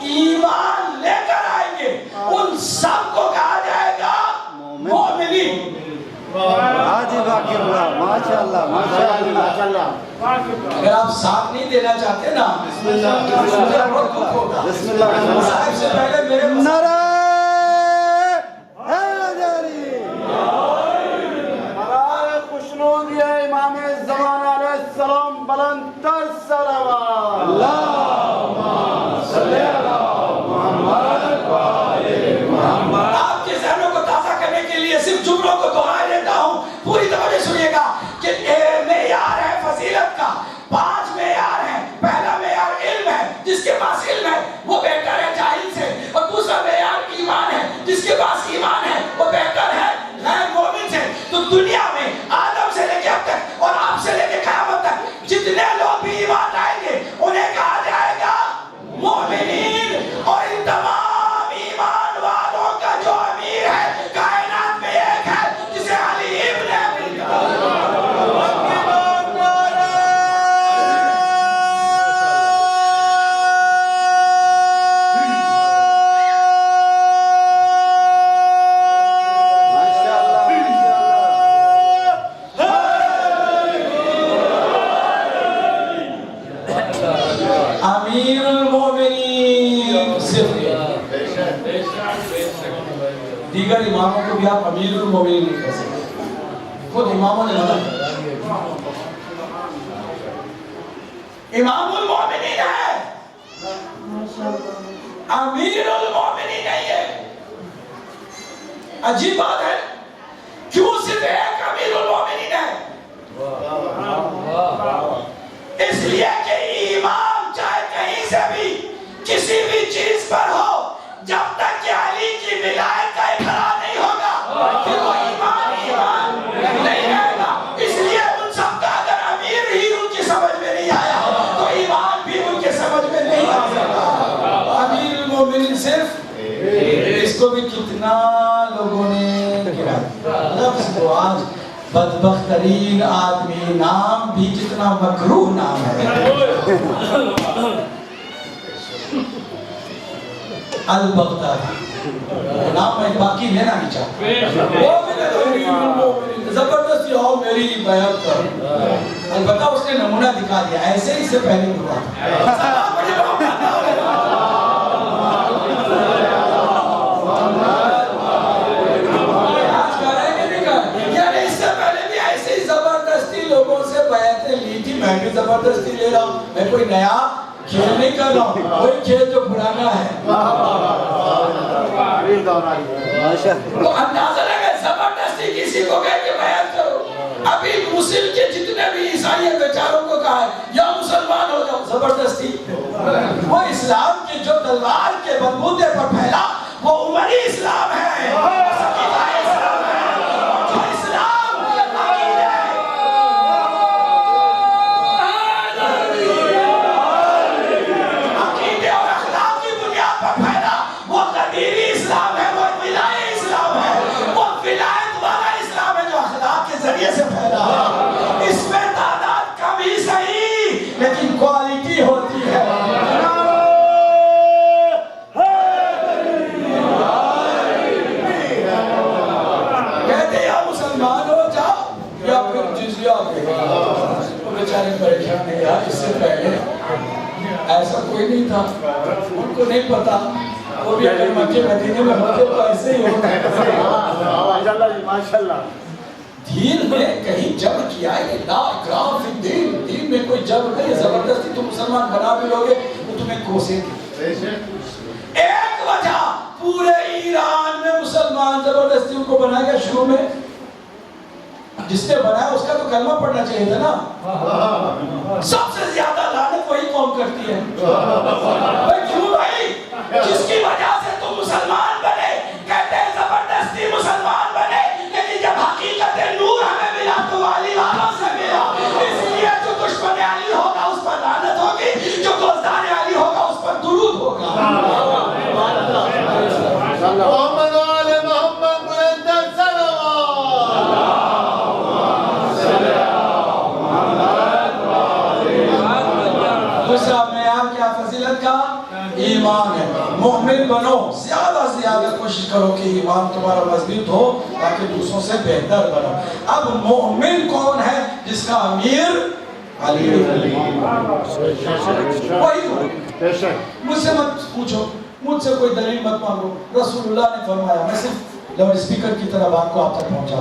ایمان لے کر آئیں گے ان سب کو کہا جائے گا مومنین. حاجی باقی اللہ, ماشاءاللہ ماشاءاللہ. اگر آپ ساتھ نہیں دینا چاہتے نا بسم اللہ صاحب سے پہلے میرے نعرہ حیدری, ہمارے خوشنود یہ امام زمان علیہ السلام بلند تر صلوات. اللہم صلی علی محمد و آل محمد. آپ کے ذہنوں کو تازہ کرنے کے لیے صرف جملوں کو دہرا دیتا ہوں. پوری توجہ سنیے گا کہ معیار ہے فضیلت کا, 5 معیار ہیں. پہلا معیار علم ہے, جس کے پاس علم ہے وہ بہتر ہے جاہل سے. اور دوسرا معیار ایمان ہے, جس کے پاس ایمان ہے وہ بہتر ہے غیر مومن سے. تو دنیا میں آدم سے لے کے اب تک اور آپ سے لے کے قیامت تک جتنے لوگ بھی ایمان لائیں گے انہیں کہا جائے گا مومنین. اور ان تمام ایمان والوں کا جو امیر ہے کائنات میں ایک ہے جسے علی ابن ابی امیر المومنین. صرف دیگر اماموں کو بھی آپ امیر المومنین نہیں کہہ سکتے, خود اماموں نے منع کیا. امام المومنین ہے, امیر المومنین نہیں ہے. عجیب بات ہے, کیوں صرف ایک امیر المومنین ہے؟ اس لیے کہ ایمان چاہے کہیں سے بھی کسی بھی چیز پر ہو, جب تک کہ علی کی ولایت کا اقرار نہیں ہوگا پھر وہ ایمان نہیں رہے گا. اس لیے ان سب کا اگر امیر ہی ان کی سمجھ میں نہیں آیا تو ایمان بھی ان کے سمجھ میں نہیں آ سکتا. امیر المومنین صرف, اس کو بھی کتنا لوگوں نے گرا لفظ کو آج بدبخت ترین آدمی نام بھی جتنا مکروہ نام ہے البغدادی نام میں باقی لینا نہیں چاہتا. زبردستی آؤ میری بیعت کر. البتہ اس نے نمونہ دکھا دیا, ایسے ہی سے پہلے ہوا. لوگوں سے بیعتیں لی تھی, میں بھی زبردستی لے رہا ہوں. میں کوئی نیا کھیل نہیں کر رہا ہوں, کوئی کھیل جو پرانا ہے. تو اندازہ لگے زبردستی کسی کو کہہ کے بیعت کرو. ابھی مسلم کے جتنے بھی عیسائی بیچاروں کو کہا ہے یا مسلمان ہو جاؤ, زبردستی. وہ اسلام کی جو تلوار کے بلبوتے پر پھیلا وہ عمری اسلام ہے, سقیفہ اسلام ہے. جو اسلام لیکن کوالٹی ہوتی ہے. کہتے یا مسلمان ہو جاؤ یا پھر جزیہ دے. وہ بیچارے پریشان ہیں یار, اس سے پہلے ایسا کوئی نہیں تھا, ان کو نہیں پتا. وہ بھی اگر مکے مدینے میں ہوتے تو ایسے ہی ہوتا ہے. ماشاءاللہ. دین میں کہیں جبر کیا ہے, لا اکراہ فی الدین, دین میں کوئی جبر نہیں. زبردستی تم مسلمان بنا بھی لوگے تو تمہیں کوسیں گے. ایک وجہ پورے ایران میں مسلمان زبردستی ان کو بنایا گیا. شروع میں جس نے بنایا اس کا تو کلمہ پڑھنا چاہیے تھا نا. سب سے زیادہ لعنت وہی قوم کرتی ہے. کیوں بھائی؟ جس کی وجہ سے تم مسلمان بنے, کہتے ہیں زبردستی مسلمان بنے, لیکن جب حقیقت نور ہمیں ملا تو والی والوں سے ملا. اس لیے جو دشمن علی ہوگا اس پر لعنت ہوگی, جو دوستان علی ہوگا اس پر درود ہوگا. محمد آل محمد بلندر دوسرا معیار کیا فضیلت کا؟ ایمان ہے. مومن بنو, زیادہ سے زیادہ کوشش کرو کہ ایمان تمہارا مضبوط ہو تاکہ دوسروں سے بہتر بنو. اب مومن کون ہے؟ جس کا امیر علی. وہی مجھ سے مت پوچھو, مجھ سے کوئی دلیل مت مانگو. رسول اللہ نے فرمایا, میں صرف لاؤڈ اسپیکر کی طرح بات کو آپ تک پہنچا.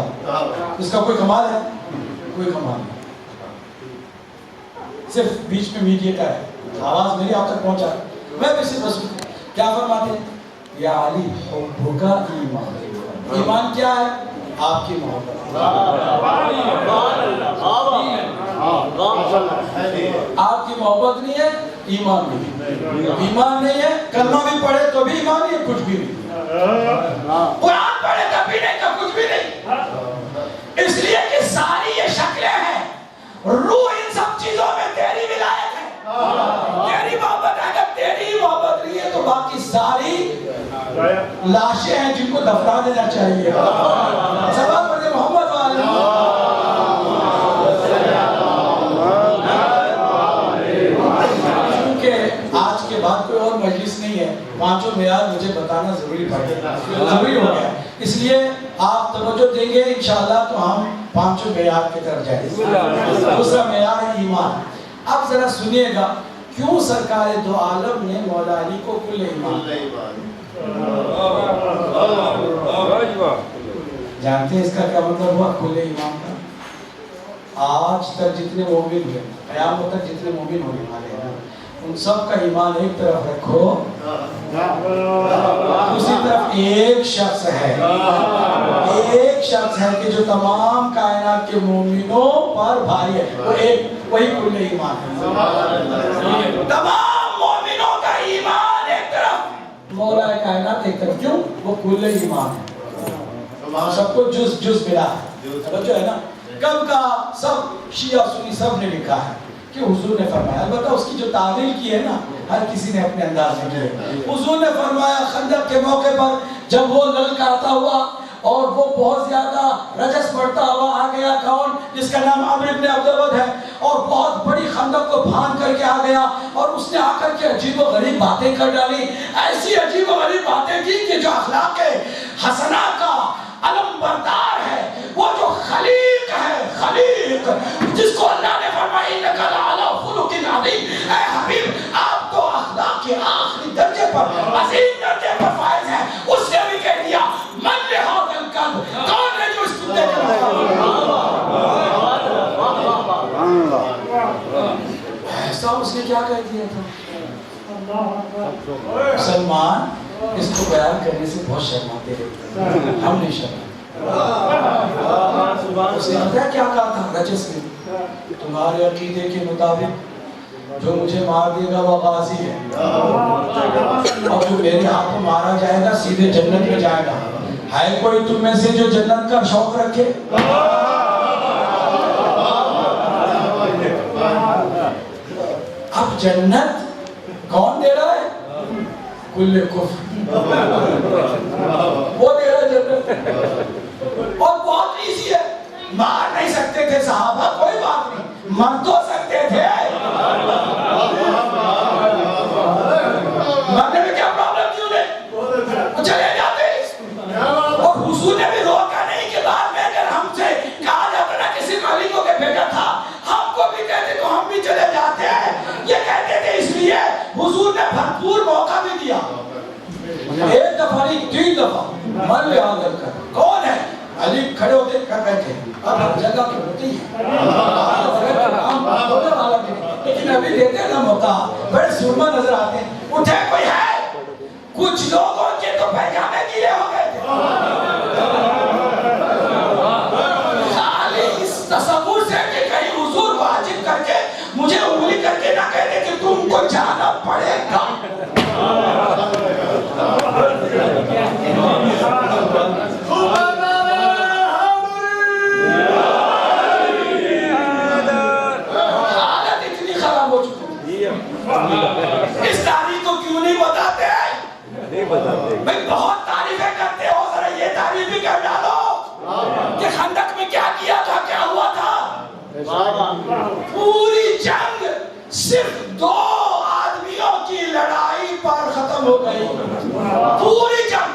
اس کا کوئی کمال ہے؟ کوئی کمال نہیں. صرف بیچ میں میڈیا کا ہے, آواز میری آپ تک پہنچا. میں بھی صرف رسول کیا فرماتے ہیں؟ یا علی حبک ایمان. ایمان کیا ہے؟ آپ کی محبت. آپ کی محبت نہیں ہے, ایمان نہیں. ایمان نہیں ہے, کلمہ بھی پڑھے تو بھی ایمان نہیں ہے, کچھ بھی نہیں. قرآن پڑھے تب بھی نہیں تو کچھ بھی نہیں. اس لیے کہ ساری یہ شکلیں ہیں, روح ان سب چیزوں میں تیری ولایت ہے, تیری محبت ہے. اگر تیری محبت نہیں ہے تو باقی ساری لاشیں ہیں جن کو دفنا دینا چاہیے. سبب پڑھے محمد والے. کیونکہ آج کے بعد کوئی اور مجلس نہیں ہے, پانچوں معیار مجھے بتانا ضروری ہو گیا. اس لیے آپ توجہ دیں گے انشاءاللہ تو ہم پانچوں معیار کی طرف جائیں گے. دوسرا معیار ہے ایمان. اب ذرا سنیے گا کیوں سرکار دو عالم نے مولا علی کو کل ایمان. جانتے ہیں اس کا کیا مطلب ہوا کل ایمان کا؟ آج تک جتنے مومن ہوئے, قیامت تک جتنے مومن ہونے والے ہیں, ان سب کا ایمان ایک طرف رکھو, دوسری طرف ایک شخص ہے, ایک شخص ہے کہ جو تمام کائنات کے مومنوں پر بھاری ہے, وہ ایک, وہی کل ایمان ہے. تمام مومنوں کا ایمان ایک طرف, مولا کائنات ایک طرف. کیوں؟ وہ کل ایمان ہے. سب کو جز جز ملا ہے. سمجھو ہے نا. کب کا سب شیعہ سنی سب نے لکھا ہے کہ حضور نے فرمایا. البتہ اس کی جو تعبیر کی ہے نا, ہر کسی نے اپنے انداز میں کی ہے. حضور نے فرمایا خندق کے موقع پر جب وہ للکارتا ہوا اور وہ بہت زیادہ رجس بڑھتا ہوا آ گیا, کون؟ جس کا نام عمرو بن عبد الود ہے, اور بہت بڑی خندق کو پھان کر کے آ گیا, اور اس نے آ کر کے عجیب و غریب باتیں کر ڈالی. ایسی عجیب و غریب باتیں کی کہ جو اخلاق حسنہ کا علم بردار ہے, وہ جو خلیق ہے, خلیق جس کو اللہ نے فرمایا انک لعلی خلق عظیم. اے حبیب آپ تو اخلاق کے آخری درجے پر, عظیم درجے پر فائز ہیں. اس نے بھی کہہ دیا من لہذا القلب, کون ہے جو اس کتے کا ایسا اس نے کیا کہہ دیا تھا. سلمان اس کو بیان کرنے سے بہت شرماتے ہیں, ہم نہیں شرماتے. اس نے پتا کیا کہا تھا رجس میں؟ تمہارے عقیدے کے مطابق جو مجھے مار دے گا وہ غازی ہے, اور جو میرے ہاتھوں مارا جائے گا سیدھے جنت میں جائے گا. ہے کوئی تم میں سے جو جنت کا شوق رکھے؟ اب جنت کون دے رہا ہے؟ کل کفر, وہ دے رہا ہے جنت. اور بہت ایزی ہے, مار نہیں سکتے تھے صحابہ, کوئی بات نہیں, مر تو سکتے تھے. کبھی دیتے ہیں نا موقع, بڑے سرما نظر آتے ہیں. اٹھے کوئی ہے؟ کچھ لوگوں کے تو پیجامے گیلے ہو گئے تھے. خالی اس تصور سے کہ کہیں حضور واجب کر کے مجھے انگلی کر کے نہ کہتے کہ تم کو جانا پڑے گا. حالت اتنی خراب ہو چکی. اس تاریخ کو کیوں نہیں بتاتے؟ بھئی بہت تعریفیں کرتے ہو, ذرا یہ تعریف بھی کر ڈالو کہ خندق میں کیا کیا تھا, کیا ہوا تھا. پوری جنگ صرف 2 آدمیوں کی لڑائی پر ختم ہو گئی. پوری جنگ.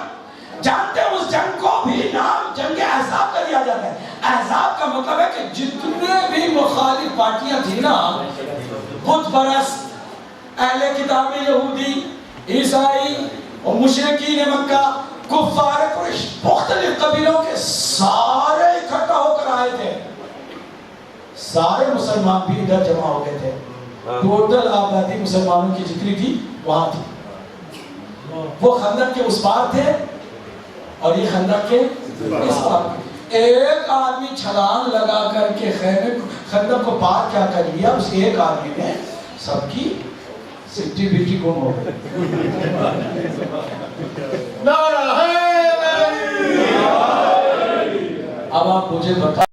جانتے ہیں اس جنگ کو بھی نام جنگ احزاب کا دیا جاتا ہے. احزاب کا مطلب ہے کہ جتنے بھی مخالف پارٹیاں تھیں نا, بت پرست, اہل کتاب یہودی, عیسائی اور مشرکین مکہ, کفار قریش, مختلف قبیلوں کے سارے اکٹھا ہو کر آئے تھے. سارے مسلمان بھی ادھر جمع ہو گئے تھے. ٹوٹل آبادی مسلمانوں کی جتنی تھی وہاں تھی. وہ خندق کے اس پار تھے اور یہ خندق کے اس پار. ایک آدمی چھلانگ لگا کر کے خندق کو پار کیا کر لیا, اس ایک آدمی نے سب کی سٹی بٹی گم ہو گئی. اب آپ مجھے بتا